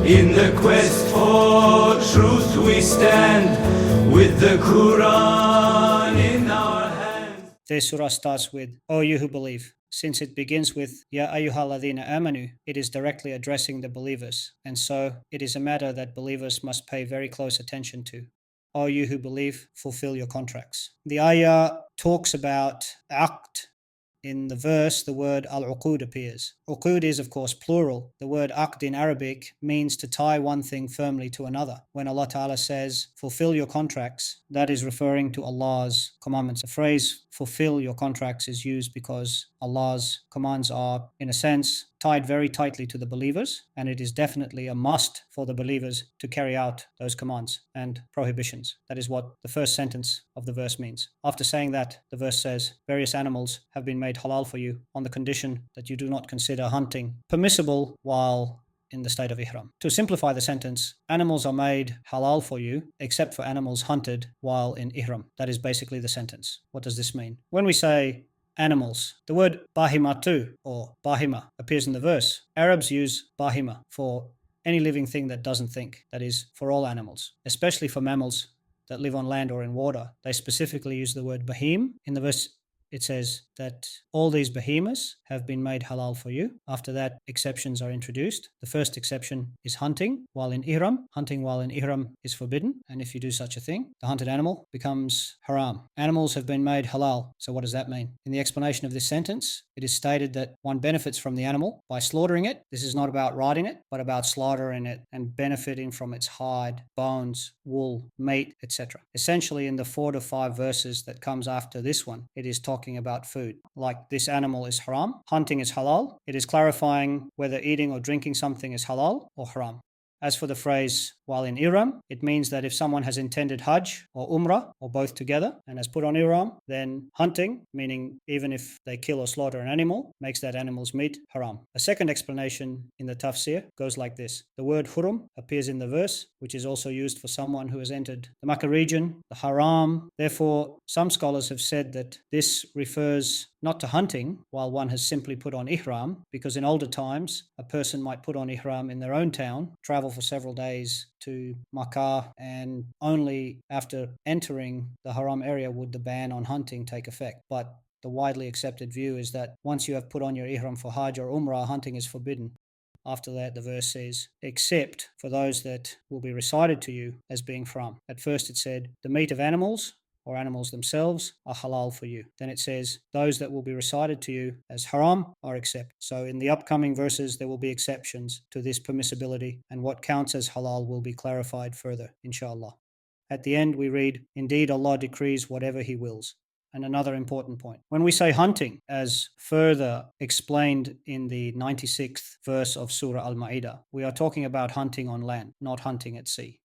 In the quest for truth we stand, with the Qur'an in our hands. This surah starts with, O you who believe. Since it begins with Ya ayyuhalladhina amanu, it is directly addressing the believers, and so it is a matter that believers must pay very close attention to. O you who believe, fulfill your contracts. The ayah talks about aqd. In the verse, the word al-Uqud appears. Uqud is, of course, plural. The word aqd in Arabic means to tie one thing firmly to another. When Allah Ta'ala says, fulfill your contracts, that is referring to Allah's commandments. The phrase, fulfill your contracts, is used because Allah's commands are, in a sense, tied very tightly to the believers, and it is definitely a must for the believers to carry out those commands and prohibitions. That is what the first sentence of the verse means. After saying that, the verse says, various animals have been made halal for you on the condition that you do not consider hunting permissible while in the state of Ihram. To simplify the sentence, animals are made halal for you except for animals hunted while in Ihram. That is basically the sentence. What does this mean? When we say animals, the word Bahīmah too, or Bahīmah, appears in the verse. Arabs use Bahīmah for any living thing that doesn't think, that is, for all animals, especially for mammals that live on land or in water. They specifically use the word Bahīm. In the verse, it says that all these behemoths have been made halal for you. After that, exceptions are introduced. The first exception is hunting while in Ihram. Hunting while in Ihram is forbidden, and if you do such a thing, the hunted animal becomes haram. Animals have been made halal. So what does that mean? In the explanation of this sentence, it is stated that one benefits from the animal by slaughtering it. This is not about riding it, but about slaughtering it and benefiting from its hide, bones, wool, meat, etc. Essentially, in the 4 to 5 verses that comes after this one, it is talking about food. Like this animal is haram, hunting is halal. It is clarifying whether eating or drinking something is halal or haram. As for the phrase while in Ihram, it means that if someone has intended Hajj or Umrah or both together and has put on Ihram, then hunting, meaning even if they kill or slaughter an animal, makes that animal's meat haram. A second explanation in the tafsir goes like this. The word hurum appears in the verse, which is also used for someone who has entered the Makkah region, the haram. Therefore, some scholars have said that this refers not to hunting while one has simply put on Ihram, because in older times, a person might put on Ihram in their own town, travel for several days to Makkah, and only after entering the haram area would the ban on hunting take effect. But the widely accepted view is that once you have put on your Ihram for Hajj or Umrah, hunting is forbidden. After that, the verse says, except for those that will be recited to you as being haram. At first it said, the meat of animals, or animals themselves, are halal for you. Then it says, those that will be recited to you as haram are accepted. So in the upcoming verses, there will be exceptions to this permissibility, and what counts as halal will be clarified further, inshallah. At the end, we read, indeed Allah decrees whatever He wills. And another important point. When we say hunting, as further explained in the 96th verse of Surah Al-Ma'idah, we are talking about hunting on land, not hunting at sea.